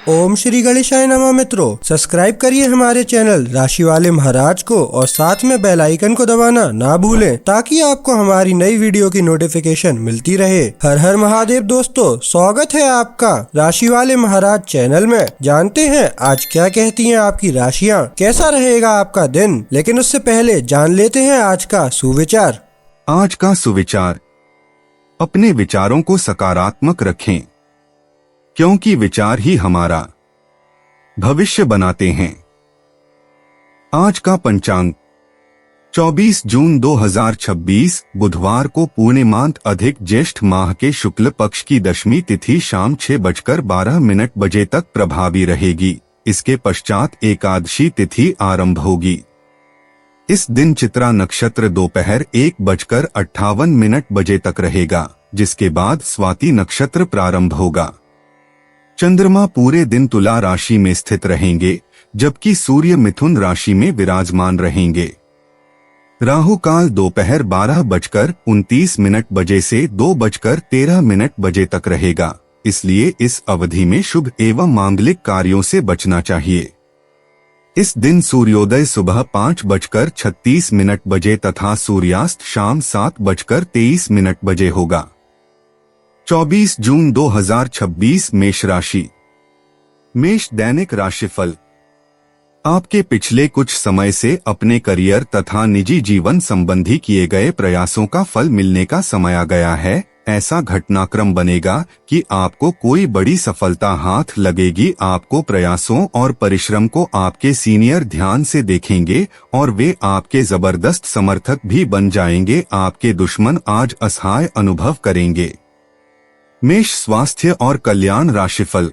ओम श्री गणेशाय नमः। मित्रों, सब्सक्राइब करिए हमारे चैनल राशि वाले महाराज को और साथ में बेल आइकन को दबाना ना भूलें ताकि आपको हमारी नई वीडियो की नोटिफिकेशन मिलती रहे। हर हर महादेव। दोस्तों, स्वागत है आपका राशि वाले महाराज चैनल में। जानते हैं आज क्या कहती हैं आपकी राशियां, कैसा रहेगा आपका दिन। लेकिन उससे पहले जान लेते हैं आज का सुविचार। आज का सुविचार, अपने विचारों को सकारात्मक रखें, क्योंकि विचार ही हमारा भविष्य बनाते हैं। आज का पंचांग 24 जून 2026 बुधवार को पूर्णिमांत अधिक ज्येष्ठ माह के शुक्ल पक्ष की दशमी तिथि शाम 6:12 बजे तक प्रभावी रहेगी। इसके पश्चात एकादशी तिथि आरंभ होगी। इस दिन चित्रा नक्षत्र दोपहर 1:58 बजे तक रहेगा, जिसके बाद स्वाति नक्षत्र प्रारंभ होगा। चंद्रमा पूरे दिन तुला राशि में स्थित रहेंगे, जबकि सूर्य मिथुन राशि में विराजमान रहेंगे। राहु काल दोपहर 12:29 बजे से 2:13 बजे तक रहेगा, इसलिए इस अवधि में शुभ एवं मांगलिक कार्यों से बचना चाहिए। इस दिन सूर्योदय सुबह 5:36 बजे तथा सूर्यास्त शाम 7:23 बजे होगा। 24 जून 2026 मेष राशि। मेष दैनिक राशिफल। आपके पिछले कुछ समय से अपने करियर तथा निजी जीवन संबंधी किए गए प्रयासों का फल मिलने का समय आ गया है। ऐसा घटनाक्रम बनेगा कि आपको कोई बड़ी सफलता हाथ लगेगी। आपको प्रयासों और परिश्रम को आपके सीनियर ध्यान से देखेंगे और वे आपके जबरदस्त समर्थक भी बन जाएंगे। आपके दुश्मन आज असहाय अनुभव करेंगे। मेष स्वास्थ्य और कल्याण राशिफल।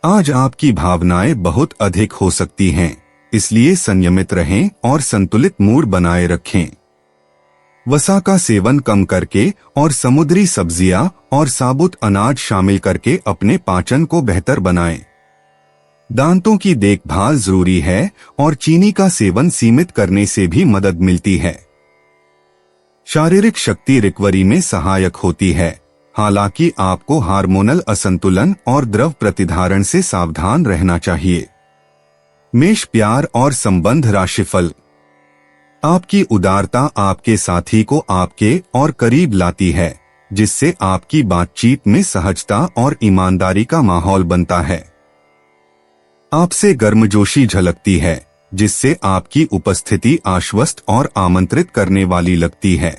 आज आपकी भावनाएं बहुत अधिक हो सकती हैं, इसलिए संयमित रहें और संतुलित मूड बनाए रखें। वसा का सेवन कम करके और समुद्री सब्जियां और साबुत अनाज शामिल करके अपने पाचन को बेहतर बनाएं। दांतों की देखभाल जरूरी है और चीनी का सेवन सीमित करने से भी मदद मिलती है। शारीरिक शक्ति रिकवरी में सहायक होती है, हालांकि आपको हार्मोनल असंतुलन और द्रव प्रतिधारण से सावधान रहना चाहिए। मेष प्यार और संबंध राशिफल। आपकी उदारता आपके साथी को आपके और करीब लाती है, जिससे आपकी बातचीत में सहजता और ईमानदारी का माहौल बनता है। आपसे गर्मजोशी झलकती है, जिससे आपकी उपस्थिति आश्वस्त और आमंत्रित करने वाली लगती है।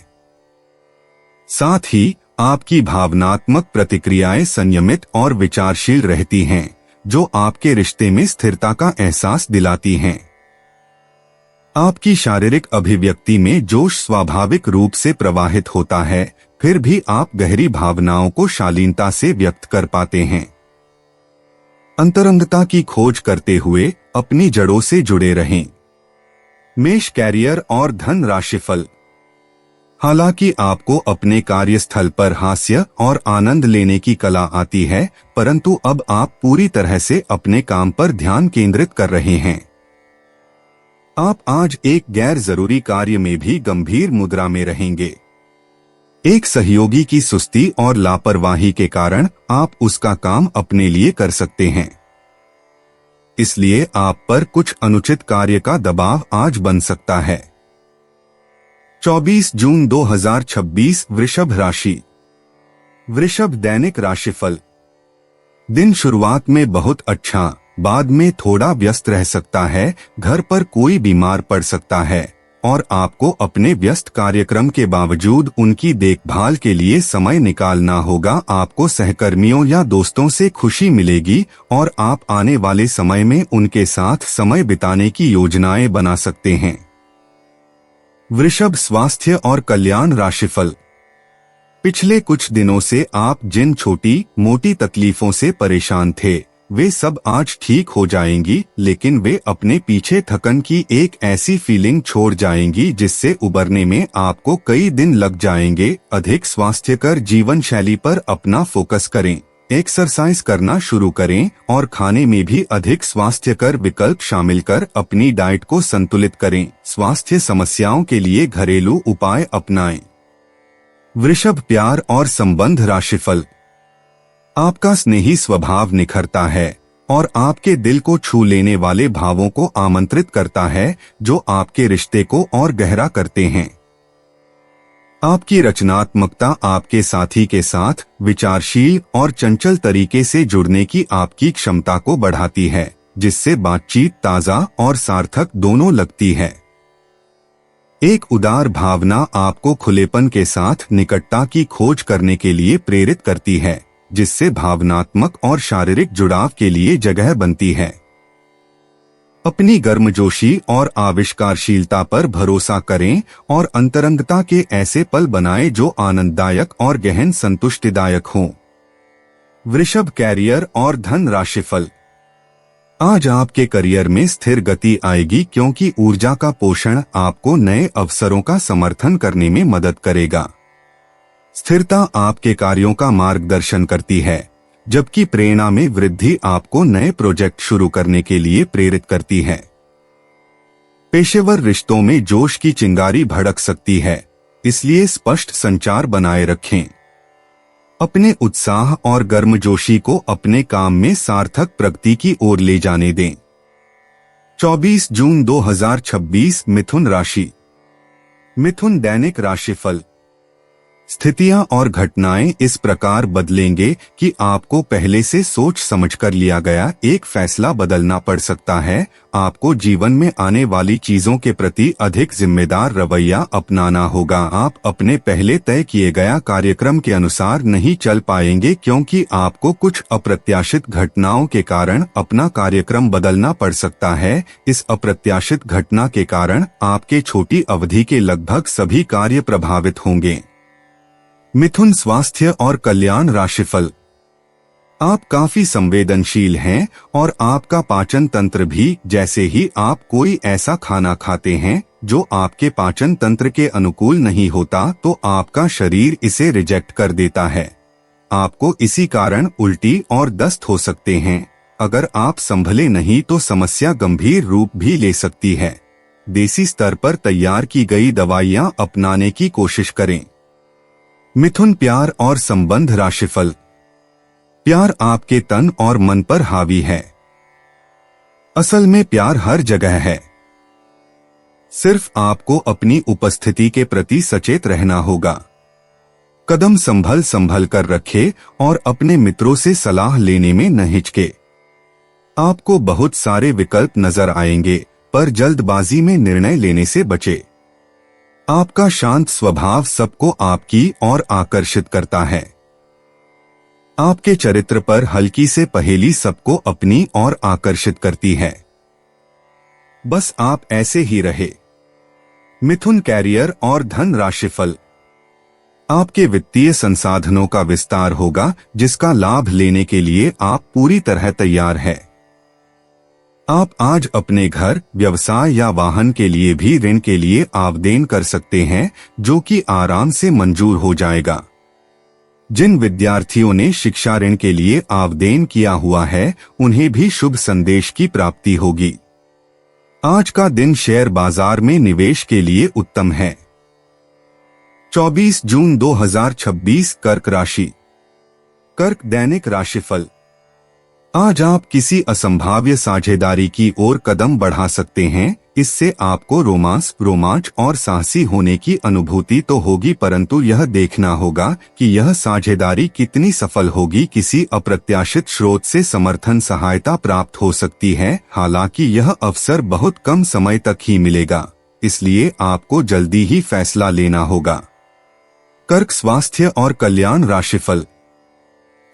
साथ ही आपकी भावनात्मक प्रतिक्रियाएं संयमित और विचारशील रहती हैं, जो आपके रिश्ते में स्थिरता का एहसास दिलाती हैं। आपकी शारीरिक अभिव्यक्ति में जोश स्वाभाविक रूप से प्रवाहित होता है, फिर भी आप गहरी भावनाओं को शालीनता से व्यक्त कर पाते हैं। अंतरंगता की खोज करते हुए अपनी जड़ों से जुड़े रहें। मेष कैरियर और धन राशिफल। हालांकि आपको अपने कार्यस्थल पर हास्य और आनंद लेने की कला आती है, परंतु अब आप पूरी तरह से अपने काम पर ध्यान केंद्रित कर रहे हैं। आप आज एक गैर जरूरी कार्य में भी गंभीर मुद्रा में रहेंगे। एक सहयोगी की सुस्ती और लापरवाही के कारण आप उसका काम अपने लिए कर सकते हैं, इसलिए आप पर कुछ अनुचित कार्य का दबाव आज बन सकता है। 24 जून 2026 वृषभ राशि। वृषभ दैनिक राशिफल। दिन शुरुआत में बहुत अच्छा, बाद में थोड़ा व्यस्त रह सकता है। घर पर कोई बीमार पड़ सकता है और आपको अपने व्यस्त कार्यक्रम के बावजूद उनकी देखभाल के लिए समय निकालना होगा। आपको सहकर्मियों या दोस्तों से खुशी मिलेगी और आप आने वाले समय में उनके साथ समय बिताने की योजनाएं बना सकते हैं। वृषभ स्वास्थ्य और कल्याण राशिफल। पिछले कुछ दिनों से आप जिन छोटी मोटी तकलीफों से परेशान थे, वे सब आज ठीक हो जाएंगी, लेकिन वे अपने पीछे थकन की एक ऐसी फीलिंग छोड़ जाएंगी जिससे उबरने में आपको कई दिन लग जाएंगे। अधिक स्वास्थ्यकर जीवन शैली पर अपना फोकस करें, एक्सरसाइज करना शुरू करें और खाने में भी अधिक स्वास्थ्यकर विकल्प शामिल कर अपनी डाइट को संतुलित करें। स्वास्थ्य समस्याओं के लिए घरेलू उपाय अपनाएं। वृषभ प्यार और संबंध राशिफल। आपका स्नेही स्वभाव निखरता है और आपके दिल को छू लेने वाले भावों को आमंत्रित करता है जो आपके रिश्ते को और गहरा करते हैं। आपकी रचनात्मकता आपके साथी के साथ विचारशील और चंचल तरीके से जुड़ने की आपकी क्षमता को बढ़ाती है, जिससे बातचीत ताज़ा और सार्थक दोनों लगती है। एक उदार भावना आपको खुलेपन के साथ निकटता की खोज करने के लिए प्रेरित करती है, जिससे भावनात्मक और शारीरिक जुड़ाव के लिए जगह बनती है। अपनी गर्मजोशी और आविष्कारशीलता पर भरोसा करें और अंतरंगता के ऐसे पल बनाएं जो आनंददायक और गहन संतुष्टिदायक हों। वृषभ, कैरियर और धन राशिफल। आज आपके करियर में स्थिर गति आएगी क्योंकि ऊर्जा का पोषण आपको नए अवसरों का समर्थन करने में मदद करेगा। स्थिरता आपके कार्यों का मार्गदर्शन करती है, जबकि प्रेरणा में वृद्धि आपको नए प्रोजेक्ट शुरू करने के लिए प्रेरित करती है। पेशेवर रिश्तों में जोश की चिंगारी भड़क सकती है, इसलिए स्पष्ट संचार बनाए रखें। अपने उत्साह और गर्मजोशी को अपने काम में सार्थक प्रगति की ओर ले जाने दें। 24 जून 2026 मिथुन राशि। मिथुन दैनिक राशिफल। स्थितियां और घटनाएं इस प्रकार बदलेंगे कि आपको पहले से सोच समझकर लिया गया एक फैसला बदलना पड़ सकता है। आपको जीवन में आने वाली चीजों के प्रति अधिक जिम्मेदार रवैया अपनाना होगा। आप अपने पहले तय किए गया कार्यक्रम के अनुसार नहीं चल पाएंगे क्योंकि आपको कुछ अप्रत्याशित घटनाओं के कारण अपना कार्यक्रम बदलना पड़ सकता है। इस अप्रत्याशित घटना के कारण आपके छोटी अवधि के लगभग सभी कार्य प्रभावित होंगे। मिथुन स्वास्थ्य और कल्याण राशिफल। आप काफी संवेदनशील हैं और आपका पाचन तंत्र भी। जैसे ही आप कोई ऐसा खाना खाते हैं जो आपके पाचन तंत्र के अनुकूल नहीं होता तो आपका शरीर इसे रिजेक्ट कर देता है। आपको इसी कारण उल्टी और दस्त हो सकते हैं। अगर आप संभले नहीं तो समस्या गंभीर रूप भी ले सकती है। देसी स्तर पर तैयार की गई दवाइयां अपनाने की कोशिश करें। मिथुन प्यार और संबंध राशिफल। प्यार आपके तन और मन पर हावी है। असल में प्यार हर जगह है, सिर्फ आपको अपनी उपस्थिति के प्रति सचेत रहना होगा। कदम संभल कर रखें और अपने मित्रों से सलाह लेने में न हिचके। आपको बहुत सारे विकल्प नजर आएंगे, पर जल्दबाजी में निर्णय लेने से बचे। आपका शांत स्वभाव सबको आपकी ओर आकर्षित करता है। आपके चरित्र पर हल्की से पहेली सबको अपनी ओर आकर्षित करती है। बस आप ऐसे ही रहे। मिथुन कैरियर और धन राशिफल। आपके वित्तीय संसाधनों का विस्तार होगा, जिसका लाभ लेने के लिए आप पूरी तरह तैयार हैं। आप आज अपने घर, व्यवसाय या वाहन के लिए भी ऋण के लिए आवेदन कर सकते हैं, जो कि आराम से मंजूर हो जाएगा। जिन विद्यार्थियों ने शिक्षा ऋण के लिए आवेदन किया हुआ है, उन्हें भी शुभ संदेश की प्राप्ति होगी। आज का दिन शेयर बाजार में निवेश के लिए उत्तम है। 24 जून 2026 कर्क राशि। कर्क दैनिक राशिफल। आज आप किसी असंभाव्य साझेदारी की ओर कदम बढ़ा सकते हैं। इससे आपको रोमांच और साहसी होने की अनुभूति तो होगी, परंतु यह देखना होगा कि यह साझेदारी कितनी सफल होगी। किसी अप्रत्याशित स्रोत से समर्थन सहायता प्राप्त हो सकती है, हालांकि यह अवसर बहुत कम समय तक ही मिलेगा, इसलिए आपको जल्दी ही फैसला लेना होगा। कर्क स्वास्थ्य और कल्याण राशिफल।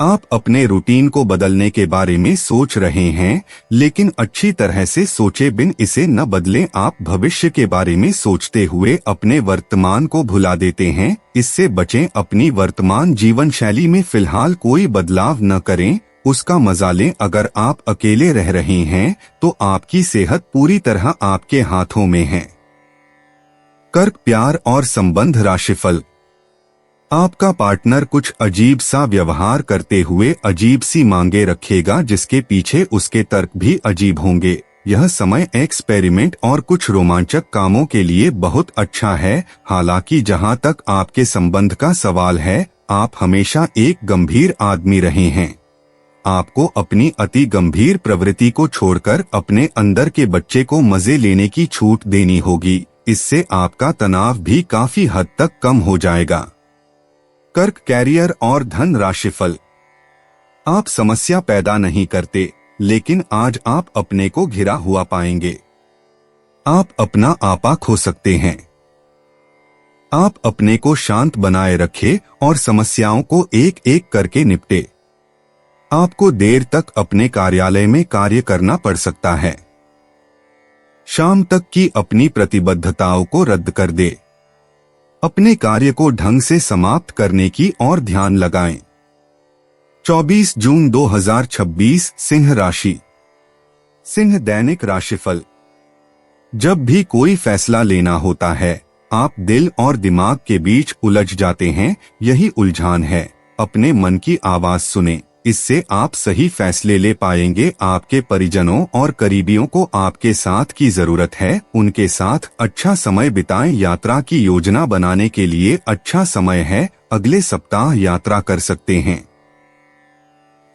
आप अपने रूटीन को बदलने के बारे में सोच रहे हैं, लेकिन अच्छी तरह से सोचे बिन इसे न बदलें। आप भविष्य के बारे में सोचते हुए अपने वर्तमान को भुला देते हैं, इससे बचें। अपनी वर्तमान जीवन शैली में फिलहाल कोई बदलाव न करें, उसका मजा लें। अगर आप अकेले रह रहे हैं तो आपकी सेहत पूरी तरह आपके हाथों में है। कर्क प्यार और संबंध राशिफल। आपका पार्टनर कुछ अजीब सा व्यवहार करते हुए अजीब सी मांगे रखेगा, जिसके पीछे उसके तर्क भी अजीब होंगे। यह समय एक्सपेरिमेंट और कुछ रोमांचक कामों के लिए बहुत अच्छा है। हालांकि जहां तक आपके संबंध का सवाल है, आप हमेशा एक गंभीर आदमी रहे हैं। आपको अपनी अति गंभीर प्रवृत्ति को छोड़कर अपने अंदर के बच्चे को मजे लेने की छूट देनी होगी। इससे आपका तनाव भी काफी हद तक कम हो जाएगा। कर्क, कैरियर और धन राशिफल। आप समस्या पैदा नहीं करते, लेकिन आज आप अपने को घिरा हुआ पाएंगे। आप अपना आपा खो सकते हैं। आप अपने को शांत बनाए रखें और समस्याओं को एक एक करके निपटे। आपको देर तक अपने कार्यालय में कार्य करना पड़ सकता है। शाम तक की अपनी प्रतिबद्धताओं को रद्द कर दे। अपने कार्य को ढंग से समाप्त करने की ओर ध्यान लगाएं। 24 जून 2026 सिंह राशि। सिंह, दैनिक राशिफल। जब भी कोई फैसला लेना होता है, आप दिल और दिमाग के बीच उलझ जाते हैं। यही उलझान है। अपने मन की आवाज सुने, इससे आप सही फैसले ले पाएंगे। आपके परिजनों और करीबियों को आपके साथ की जरूरत है। उनके साथ अच्छा समय बिताएं। यात्रा की योजना बनाने के लिए अच्छा समय है। अगले सप्ताह यात्रा कर सकते हैं।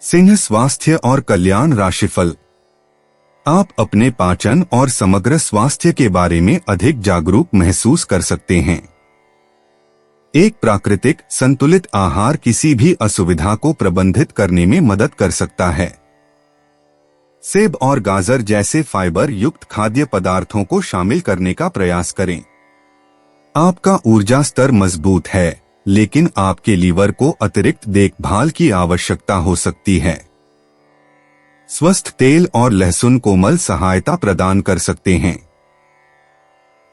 सिंह, स्वास्थ्य और कल्याण राशिफल। आप अपने पाचन और समग्र स्वास्थ्य के बारे में अधिक जागरूक महसूस कर सकते हैं। एक प्राकृतिक संतुलित आहार किसी भी असुविधा को प्रबंधित करने में मदद कर सकता है। सेब और गाजर जैसे फाइबर युक्त खाद्य पदार्थों को शामिल करने का प्रयास करें। आपका ऊर्जा स्तर मजबूत है, लेकिन आपके लीवर को अतिरिक्त देखभाल की आवश्यकता हो सकती है। स्वस्थ तेल और लहसुन कोमल सहायता प्रदान कर सकते हैं।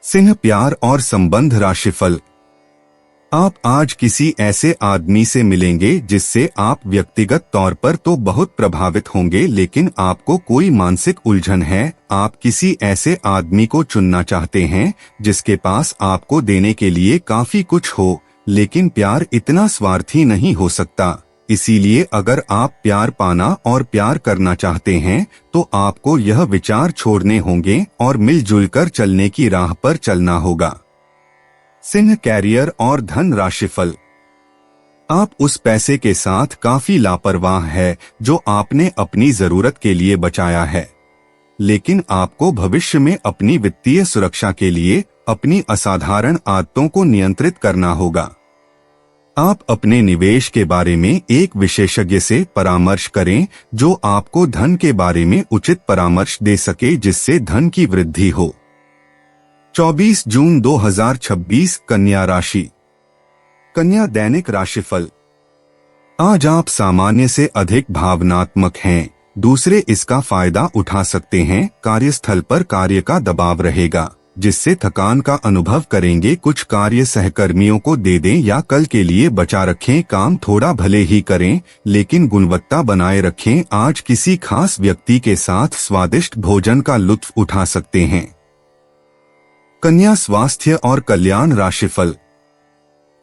सिंह, प्यार और संबंध राशिफल। आप आज किसी ऐसे आदमी से मिलेंगे जिससे आप व्यक्तिगत तौर पर तो बहुत प्रभावित होंगे, लेकिन आपको कोई मानसिक उलझन है। आप किसी ऐसे आदमी को चुनना चाहते हैं जिसके पास आपको देने के लिए काफी कुछ हो, लेकिन प्यार इतना स्वार्थी नहीं हो सकता। इसीलिए अगर आप प्यार पाना और प्यार करना चाहते हैं तो आपको यह विचार छोड़ने होंगे और मिलजुल कर चलने की राह पर चलना होगा। सिंह, कैरियर और धन राशिफल। आप उस पैसे के साथ काफी लापरवाह है जो आपने अपनी जरूरत के लिए बचाया है, लेकिन आपको भविष्य में अपनी वित्तीय सुरक्षा के लिए अपनी असाधारण आदतों को नियंत्रित करना होगा। आप अपने निवेश के बारे में एक विशेषज्ञ से परामर्श करें जो आपको धन के बारे में उचित परामर्श दे सके, जिससे धन की वृद्धि हो। 24 जून 2026 कन्या राशि। कन्या, दैनिक राशिफल। आज आप सामान्य से अधिक भावनात्मक हैं। दूसरे इसका फायदा उठा सकते हैं। कार्यस्थल पर कार्य का दबाव रहेगा, जिससे थकान का अनुभव करेंगे। कुछ कार्य सहकर्मियों को दे दें या कल के लिए बचा रखें। काम थोड़ा भले ही करें, लेकिन गुणवत्ता बनाए रखें। आज किसी खास व्यक्ति के साथ स्वादिष्ट भोजन का लुत्फ उठा सकते हैं। कन्या, स्वास्थ्य और कल्याण राशिफल।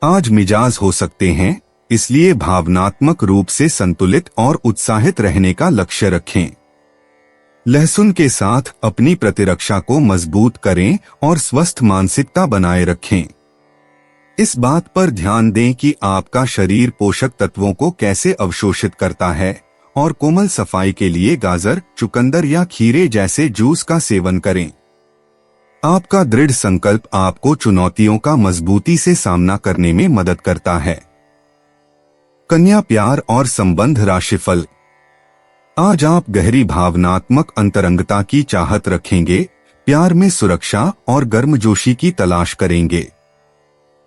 आज मिजाज हो सकते हैं, इसलिए भावनात्मक रूप से संतुलित और उत्साहित रहने का लक्ष्य रखें। लहसुन के साथ अपनी प्रतिरक्षा को मजबूत करें और स्वस्थ मानसिकता बनाए रखें। इस बात पर ध्यान दें कि आपका शरीर पोषक तत्वों को कैसे अवशोषित करता है और कोमल सफाई के लिए गाजर, चुकंदर या खीरे जैसे जूस का सेवन करें। आपका दृढ़ संकल्प आपको चुनौतियों का मजबूती से सामना करने में मदद करता है। कन्या, प्यार और संबंध राशिफल। आज आप गहरी भावनात्मक अंतरंगता की चाहत रखेंगे। प्यार में सुरक्षा और गर्मजोशी की तलाश करेंगे।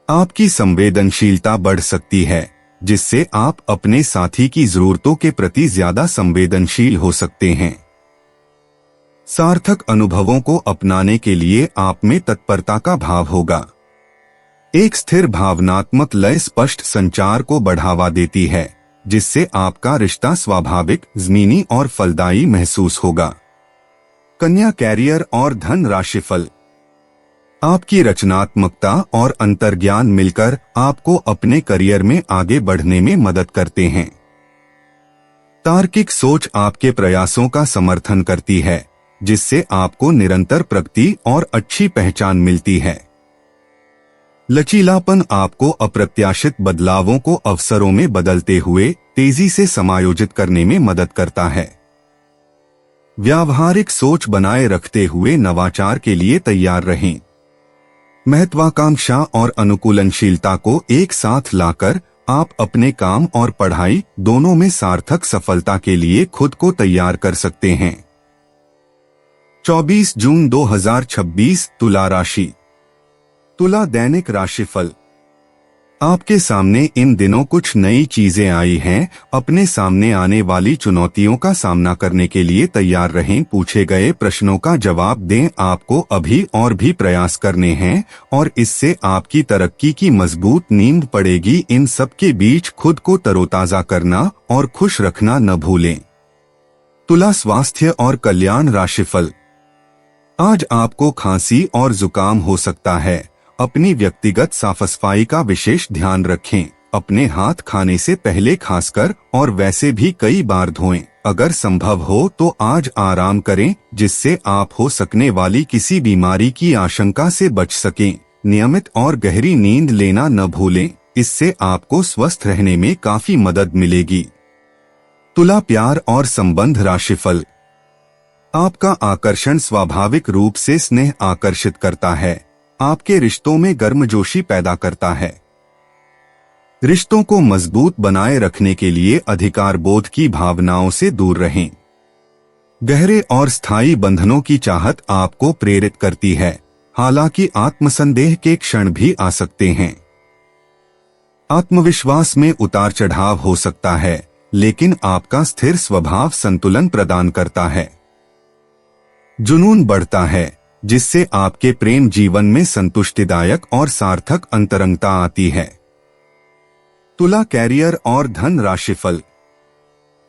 आपकी संवेदनशीलता बढ़ सकती है, जिससे आप अपने साथी की जरूरतों के प्रति ज्यादा संवेदनशील हो सकते हैं। सार्थक अनुभवों को अपनाने के लिए आप में तत्परता का भाव होगा। एक स्थिर भावनात्मक लय स्पष्ट संचार को बढ़ावा देती है, जिससे आपका रिश्ता स्वाभाविक, ज़मीनी और फलदायी महसूस होगा। कन्या, कैरियर और धन राशिफल। आपकी रचनात्मकता और अंतर्ज्ञान मिलकर आपको अपने करियर में आगे बढ़ने में मदद करते हैं। तार्किक सोच आपके प्रयासों का समर्थन करती है, जिससे आपको निरंतर प्रगति और अच्छी पहचान मिलती है। लचीलापन आपको अप्रत्याशित बदलावों को अवसरों में बदलते हुए तेजी से समायोजित करने में मदद करता है। व्यावहारिक सोच बनाए रखते हुए नवाचार के लिए तैयार रहें। महत्वाकांक्षा और अनुकूलनशीलता को एक साथ लाकर आप अपने काम और पढ़ाई दोनों में सार्थक सफलता के लिए खुद को तैयार कर सकते हैं। 24 जून 2026 तुला राशि। तुला दैनिक राशिफल। आपके सामने इन दिनों कुछ नई चीजें आई हैं। अपने सामने आने वाली चुनौतियों का सामना करने के लिए तैयार रहें। पूछे गए प्रश्नों का जवाब दें। आपको अभी और भी प्रयास करने हैं और इससे आपकी तरक्की की मजबूत नींव पड़ेगी। इन सब के बीच खुद को तरोताजा करना और खुश रखना न भूलें। तुला स्वास्थ्य और कल्याण राशिफल। आज आपको खांसी और जुकाम हो सकता है। अपनी व्यक्तिगत साफ सफाई का विशेष ध्यान रखें। अपने हाथ खाने से पहले खासकर और वैसे भी कई बार धोएं। अगर संभव हो तो आज आराम करें, जिससे आप हो सकने वाली किसी बीमारी की आशंका से बच सकें। नियमित और गहरी नींद लेना न भूलें, इससे आपको स्वस्थ रहने में काफी मदद मिलेगी। तुला प्यार और संबंध राशिफल। आपका आकर्षण स्वाभाविक रूप से स्नेह आकर्षित करता है। आपके रिश्तों में गर्मजोशी पैदा करता है। रिश्तों को मजबूत बनाए रखने के लिए अधिकार बोध की भावनाओं से दूर रहें। गहरे और स्थायी बंधनों की चाहत आपको प्रेरित करती है, हालांकि आत्मसंदेह के क्षण भी आ सकते हैं। आत्मविश्वास में उतार चढ़ाव हो सकता है, लेकिन आपका स्थिर स्वभाव संतुलन प्रदान करता है। जुनून बढ़ता है, जिससे आपके प्रेम जीवन में संतुष्टिदायक और सार्थक अंतरंगता आती है। तुला कैरियर और धन राशिफल।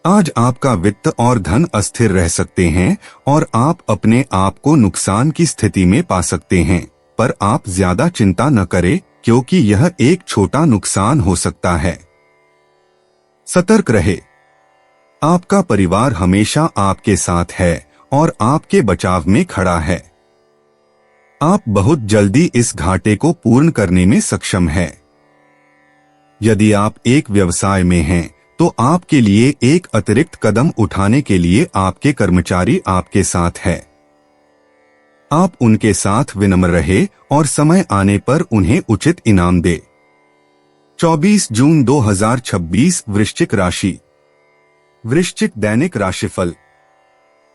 आज आपका वित्त और धन अस्थिर रह सकते हैं और आप अपने आप को नुकसान की स्थिति में पा सकते हैं, पर आप ज्यादा चिंता न करें, क्योंकि यह एक छोटा नुकसान हो सकता है। सतर्क रहे। आपका परिवार हमेशा आपके साथ है और आपके बचाव में खड़ा है। आप बहुत जल्दी इस घाटे को पूर्ण करने में सक्षम हैं। यदि आप एक व्यवसाय में हैं, तो आपके लिए एक अतिरिक्त कदम उठाने के लिए आपके कर्मचारी आपके साथ है। आप उनके साथ विनम्र रहे और समय आने पर उन्हें उचित इनाम दे। 24 जून 2026 वृश्चिक राशि। वृश्चिक दैनिक राशिफल।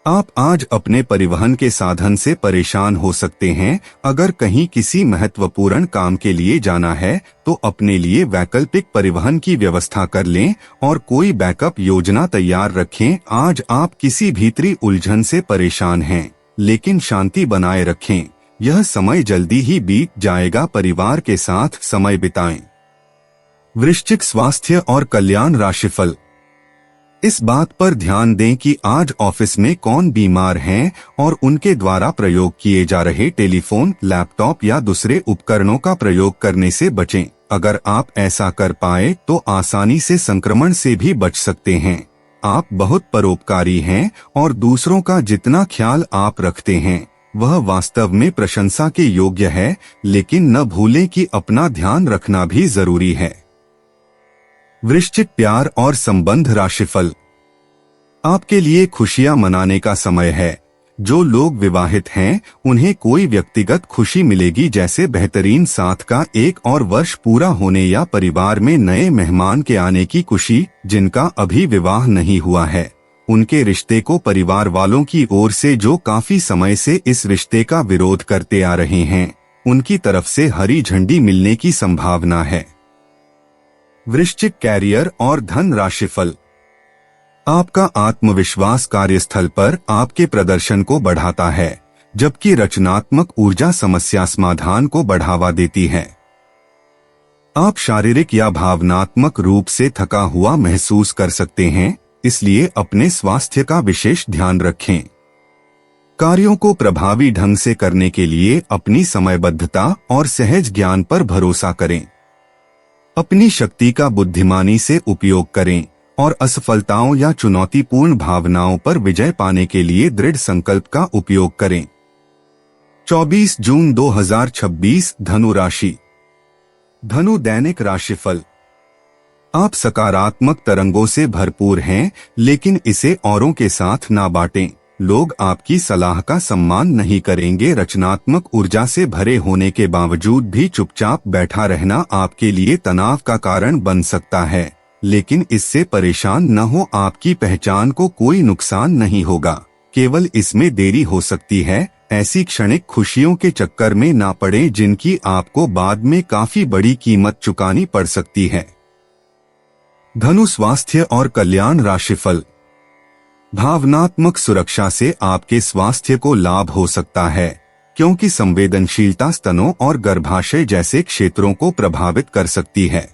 आप आज अपने परिवहन के साधन से परेशान हो सकते हैं। अगर कहीं किसी महत्वपूर्ण काम के लिए जाना है, तो अपने लिए वैकल्पिक परिवहन की व्यवस्था कर लें और कोई बैकअप योजना तैयार रखें। आज आप किसी भीतरी उलझन से परेशान हैं, लेकिन शांति बनाए रखें। यह समय जल्दी ही बीत जाएगा। परिवार के साथ समय बिताएं। वृश्चिक स्वास्थ्य और कल्याण राशिफल। इस बात पर ध्यान दें कि आज ऑफिस में कौन बीमार हैं और उनके द्वारा प्रयोग किए जा रहे टेलीफोन, लैपटॉप या दूसरे उपकरणों का प्रयोग करने से बचें। अगर आप ऐसा कर पाए तो आसानी से संक्रमण से भी बच सकते हैं। आप बहुत परोपकारी हैं और दूसरों का जितना ख्याल आप रखते हैं, वह वास्तव में प्रशंसा के योग्य है, लेकिन न भूलें कि अपना ध्यान रखना भी जरूरी है। वृश्चिक प्यार और संबंध राशिफल। आपके लिए खुशियां मनाने का समय है। जो लोग विवाहित हैं, उन्हें कोई व्यक्तिगत खुशी मिलेगी, जैसे बेहतरीन साथ का एक और वर्ष पूरा होने या परिवार में नए मेहमान के आने की खुशी। जिनका अभी विवाह नहीं हुआ है, उनके रिश्ते को परिवार वालों की ओर से जो काफी समय से इस रिश्ते का विरोध करते आ रहे हैं, उनकी तरफ से हरी झंडी मिलने की संभावना है। वृश्चिक कैरियर और धन राशिफल। आपका आत्मविश्वास कार्यस्थल पर आपके प्रदर्शन को बढ़ाता है, जबकि रचनात्मक ऊर्जा समस्या समाधान को बढ़ावा देती है। आप शारीरिक या भावनात्मक रूप से थका हुआ महसूस कर सकते हैं, इसलिए अपने स्वास्थ्य का विशेष ध्यान रखें। कार्यों को प्रभावी ढंग से करने के लिए अपनी समयबद्धता और सहज ज्ञान पर भरोसा करें। अपनी शक्ति का बुद्धिमानी से उपयोग करें और असफलताओं या चुनौतीपूर्ण भावनाओं पर विजय पाने के लिए दृढ़ संकल्प का उपयोग करें। 24 जून 2026 धनु राशि। धनु दैनिक राशिफल। आप सकारात्मक तरंगों से भरपूर हैं, लेकिन इसे औरों के साथ ना बांटें। लोग आपकी सलाह का सम्मान नहीं करेंगे। रचनात्मक ऊर्जा से भरे होने के बावजूद भी चुपचाप बैठा रहना आपके लिए तनाव का कारण बन सकता है, लेकिन इससे परेशान न हो। आपकी पहचान को कोई नुकसान नहीं होगा, केवल इसमें देरी हो सकती है। ऐसी क्षणिक खुशियों के चक्कर में ना पड़ें जिनकी आपको बाद में काफी बड़ी कीमत चुकानी पड़ सकती है। धनु स्वास्थ्य और कल्याण राशिफल। भावनात्मक सुरक्षा से आपके स्वास्थ्य को लाभ हो सकता है, क्योंकि संवेदनशीलता स्तनों और गर्भाशय जैसे क्षेत्रों को प्रभावित कर सकती है।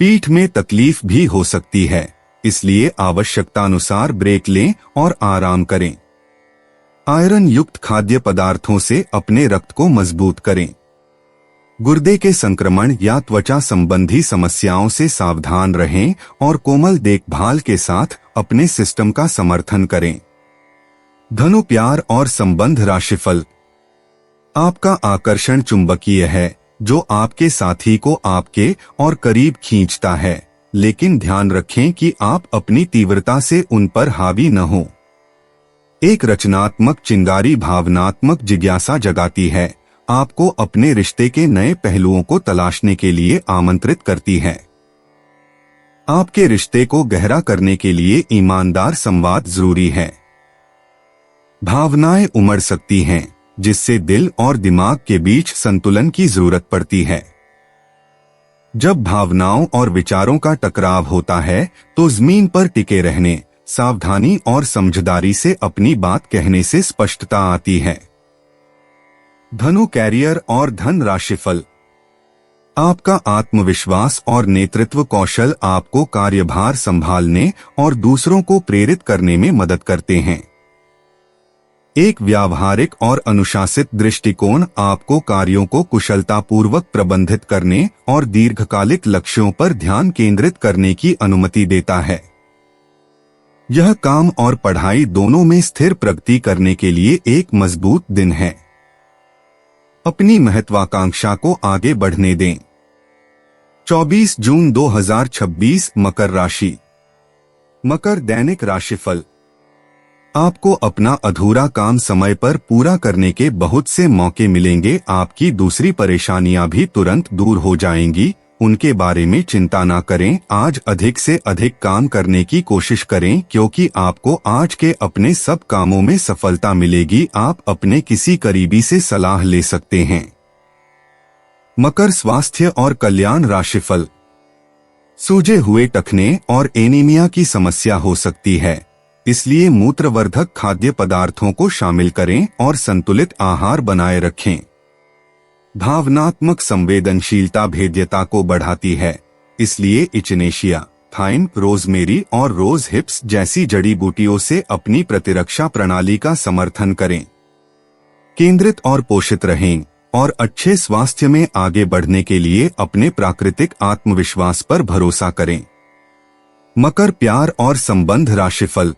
पीठ में तकलीफ भी हो सकती है, इसलिए आवश्यकतानुसार ब्रेक लें और आराम करें। आयरन युक्त खाद्य पदार्थों से अपने रक्त को मजबूत करें। गुर्दे के संक्रमण या त्वचा संबंधी समस्याओं से सावधान रहें और कोमल देखभाल के साथ अपने सिस्टम का समर्थन करें। धनु प्यार और संबंध राशिफल। आपका आकर्षण चुंबकीय है, जो आपके साथी को आपके और करीब खींचता है, लेकिन ध्यान रखें कि आप अपनी तीव्रता से उन पर हावी न हो। एक रचनात्मक चिंगारी भावनात्मक जिज्ञासा जगाती है, आपको अपने रिश्ते के नए पहलुओं को तलाशने के लिए आमंत्रित करती है। आपके रिश्ते को गहरा करने के लिए ईमानदार संवाद जरूरी है। भावनाएं उमड़ सकती हैं, जिससे दिल और दिमाग के बीच संतुलन की जरूरत पड़ती है। जब भावनाओं और विचारों का टकराव होता है तो जमीन पर टिके रहने, सावधानी और समझदारी से अपनी बात कहने से स्पष्टता आती है। धनु कैरियर और धन राशिफल। आपका आत्मविश्वास और नेतृत्व कौशल आपको कार्यभार संभालने और दूसरों को प्रेरित करने में मदद करते हैं। एक व्यावहारिक और अनुशासित दृष्टिकोण आपको कार्यों को कुशलतापूर्वक प्रबंधित करने और दीर्घकालिक लक्ष्यों पर ध्यान केंद्रित करने की अनुमति देता है। यह काम और पढ़ाई दोनों में स्थिर प्रगति करने के लिए एक मजबूत दिन है। अपनी महत्वाकांक्षा को आगे बढ़ने दें। 24 जून 2026 मकर राशि। मकर दैनिक राशिफल। आपको अपना अधूरा काम समय पर पूरा करने के बहुत से मौके मिलेंगे। आपकी दूसरी परेशानियां भी तुरंत दूर हो जाएंगी, उनके बारे में चिंता ना करें। आज अधिक से अधिक काम करने की कोशिश करें, क्योंकि आपको आज के अपने सब कामों में सफलता मिलेगी। आप अपने किसी करीबी से सलाह ले सकते हैं। मकर स्वास्थ्य और कल्याण राशिफल। सूजे हुए टखने और एनीमिया की समस्या हो सकती है, इसलिए मूत्रवर्धक खाद्य पदार्थों को शामिल करें और संतुलित आहार बनाए रखें। भावनात्मक संवेदनशीलता भेद्यता को बढ़ाती है, इसलिए इचिनेशिया, थाइम, रोजमेरी और रोज हिप्स जैसी जड़ी बूटियों से अपनी प्रतिरक्षा प्रणाली का समर्थन करें। केंद्रित और पोषित रहें और अच्छे स्वास्थ्य में आगे बढ़ने के लिए अपने प्राकृतिक आत्मविश्वास पर भरोसा करें। मकर प्यार और संबंध राशिफल।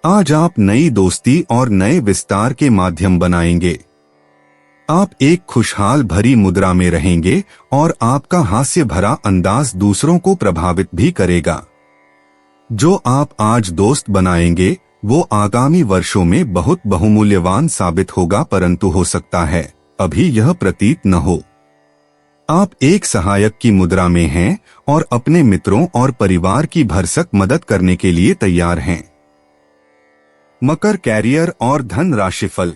आज आप नई दोस्ती और नए विस्तार के माध्यम बनाएंगे। आप एक खुशहाल भरी मुद्रा में रहेंगे और आपका हास्य भरा अंदाज दूसरों को प्रभावित भी करेगा। जो आप आज दोस्त बनाएंगे वो आगामी वर्षों में बहुत बहुमूल्यवान साबित होगा, परंतु हो सकता है अभी यह प्रतीत न हो। आप एक सहायक की मुद्रा में हैं और अपने मित्रों और परिवार की भरसक मदद करने के लिए तैयार हैं। मकर कैरियर और धन राशिफल।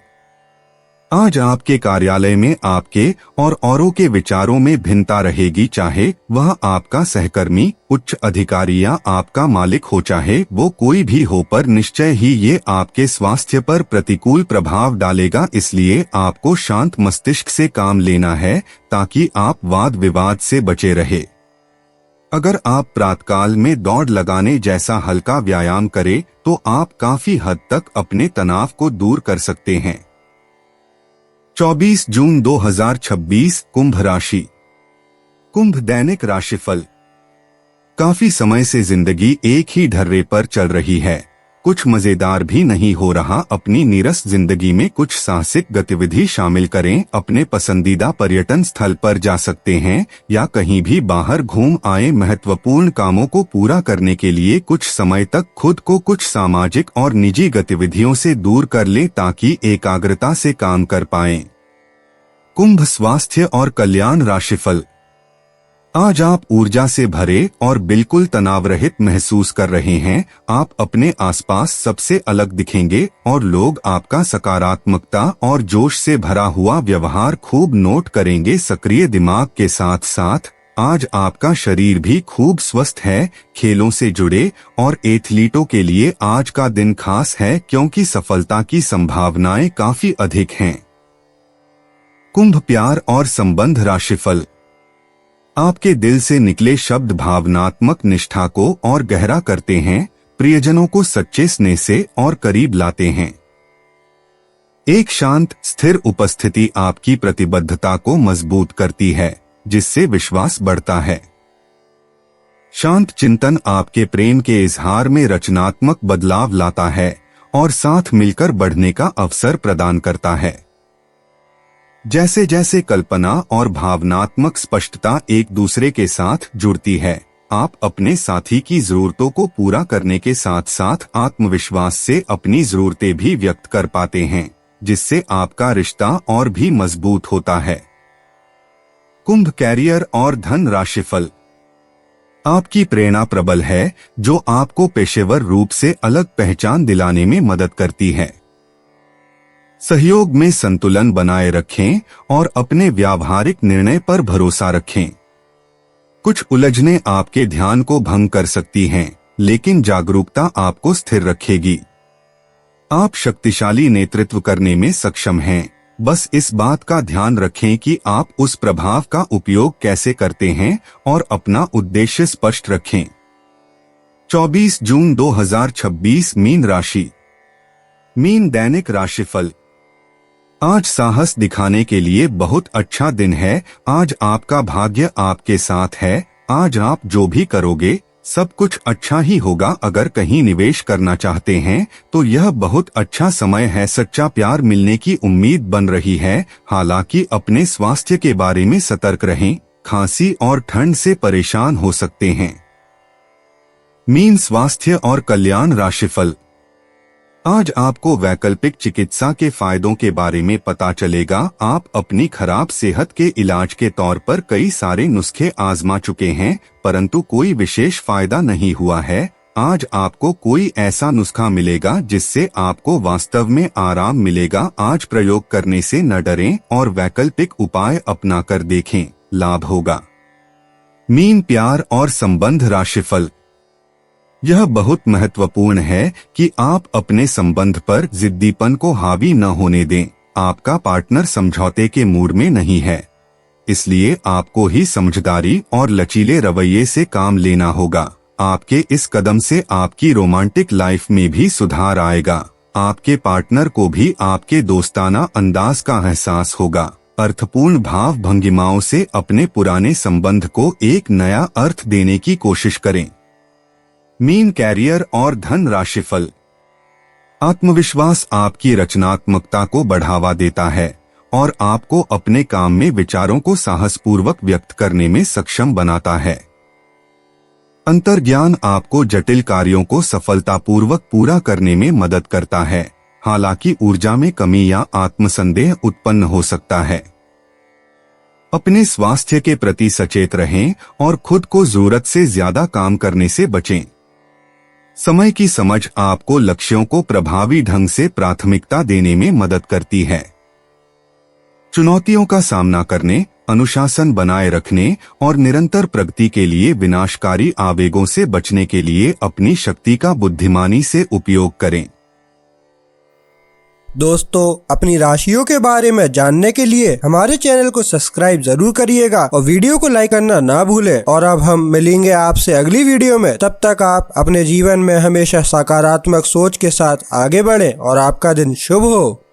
आज आपके कार्यालय में आपके और औरों के विचारों में भिन्नता रहेगी, चाहे वह आपका सहकर्मी, उच्च अधिकारी या आपका मालिक हो, चाहे वो कोई भी हो, पर निश्चय ही ये आपके स्वास्थ्य पर प्रतिकूल प्रभाव डालेगा। इसलिए आपको शांत मस्तिष्क से काम लेना है ताकि आप वाद विवाद से बचे रहे। अगर आप प्रातःकाल में दौड़ लगाने जैसा हल्का व्यायाम करें तो आप काफी हद तक अपने तनाव को दूर कर सकते हैं। 24 जून 2026 कुंभ राशि। कुंभ दैनिक राशिफल। काफी समय से जिंदगी एक ही ढर्रे पर चल रही है, कुछ मजेदार भी नहीं हो रहा, अपनी नीरस जिंदगी में कुछ साहसिक गतिविधि शामिल करें। अपने पसंदीदा पर्यटन स्थल पर जा सकते हैं या कहीं भी बाहर घूम आए। महत्वपूर्ण कामों को पूरा करने के लिए कुछ समय तक खुद को कुछ सामाजिक और निजी गतिविधियों से दूर कर ले ताकि एकाग्रता से काम कर पाएं। कुंभ, स्वास्थ्य और कल्याण राशिफल। आज आप ऊर्जा से भरे और बिल्कुल तनाव रहित महसूस कर रहे हैं। आप अपने आसपास सबसे अलग दिखेंगे और लोग आपका सकारात्मकता और जोश से भरा हुआ व्यवहार खूब नोट करेंगे। सक्रिय दिमाग के साथ साथ आज आपका शरीर भी खूब स्वस्थ है। खेलों से जुड़े और एथलीटों के लिए आज का दिन खास है क्योंकि सफलता की संभावनाएं काफी अधिक हैं। कुंभ, प्यार और संबंध राशिफल। आपके दिल से निकले शब्द भावनात्मक निष्ठा को और गहरा करते हैं, प्रियजनों को सच्चे स्नेह से और करीब लाते हैं। एक शांत स्थिर उपस्थिति आपकी प्रतिबद्धता को मजबूत करती है, जिससे विश्वास बढ़ता है। शांत चिंतन आपके प्रेम के इजहार में रचनात्मक बदलाव लाता है और साथ मिलकर बढ़ने का अवसर प्रदान करता है। जैसे जैसे कल्पना और भावनात्मक स्पष्टता एक दूसरे के साथ जुड़ती है, आप अपने साथी की जरूरतों को पूरा करने के साथ साथ आत्मविश्वास से अपनी जरूरतें भी व्यक्त कर पाते हैं, जिससे आपका रिश्ता और भी मजबूत होता है। कुंभ, कैरियर और धन राशिफल। आपकी प्रेरणा प्रबल है जो आपको पेशेवर रूप से अलग पहचान दिलाने में मदद करती है। सहयोग में संतुलन बनाए रखें और अपने व्यावहारिक निर्णय पर भरोसा रखें। कुछ उलझनें आपके ध्यान को भंग कर सकती हैं, लेकिन जागरूकता आपको स्थिर रखेगी। आप शक्तिशाली नेतृत्व करने में सक्षम हैं, बस इस बात का ध्यान रखें कि आप उस प्रभाव का उपयोग कैसे करते हैं और अपना उद्देश्य स्पष्ट रखें। 24 जून 2026, मीन राशि। मीन, दैनिक राशिफल। आज साहस दिखाने के लिए बहुत अच्छा दिन है। आज आपका भाग्य आपके साथ है। आज आप जो भी करोगे सब कुछ अच्छा ही होगा। अगर कहीं निवेश करना चाहते हैं तो यह बहुत अच्छा समय है। सच्चा प्यार मिलने की उम्मीद बन रही है। हालांकि अपने स्वास्थ्य के बारे में सतर्क रहें, खांसी और ठंड से परेशान हो सकते हैं। मीन, स्वास्थ्य और कल्याण राशिफल। आज आपको वैकल्पिक चिकित्सा के फायदों के बारे में पता चलेगा। आप अपनी खराब सेहत के इलाज के तौर पर कई सारे नुस्खे आजमा चुके हैं, परंतु कोई विशेष फायदा नहीं हुआ है। आज आपको कोई ऐसा नुस्खा मिलेगा जिससे आपको वास्तव में आराम मिलेगा। आज प्रयोग करने से न डरें और वैकल्पिक उपाय अपना कर देखें, लाभ होगा। मीन, प्यार और संबंध राशिफल। यह बहुत महत्वपूर्ण है कि आप अपने संबंध पर जिद्दीपन को हावी न होने दें। आपका पार्टनर समझौते के मूड में नहीं है, इसलिए आपको ही समझदारी और लचीले रवैये से काम लेना होगा। आपके इस कदम से आपकी रोमांटिक लाइफ में भी सुधार आएगा। आपके पार्टनर को भी आपके दोस्ताना अंदाज का एहसास होगा। अर्थपूर्ण भाव भंगिमाओं से अपने पुराने संबंध को एक नया अर्थ देने की कोशिश करें। मीन, कैरियर और धन राशिफल। आत्मविश्वास आपकी रचनात्मकता को बढ़ावा देता है और आपको अपने काम में विचारों को साहसपूर्वक व्यक्त करने में सक्षम बनाता है। अंतर्ज्ञान आपको जटिल कार्यों को सफलतापूर्वक पूरा करने में मदद करता है। हालांकि ऊर्जा में कमी या आत्मसंदेह उत्पन्न हो सकता है। अपने स्वास्थ्य के प्रति सचेत रहें और खुद को जरूरत से ज्यादा काम करने से बचें। समय की समझ आपको लक्ष्यों को प्रभावी ढंग से प्राथमिकता देने में मदद करती है। चुनौतियों का सामना करने, अनुशासन बनाए रखने और निरंतर प्रगति के लिए विनाशकारी आवेगों से बचने के लिए अपनी शक्ति का बुद्धिमानी से उपयोग करें। दोस्तों, अपनी राशियों के बारे में जानने के लिए हमारे चैनल को सब्सक्राइब जरूर करिएगा और वीडियो को लाइक करना ना भूलें। और अब हम मिलेंगे आपसे अगली वीडियो में। तब तक आप अपने जीवन में हमेशा सकारात्मक सोच के साथ आगे बढ़ें और आपका दिन शुभ हो।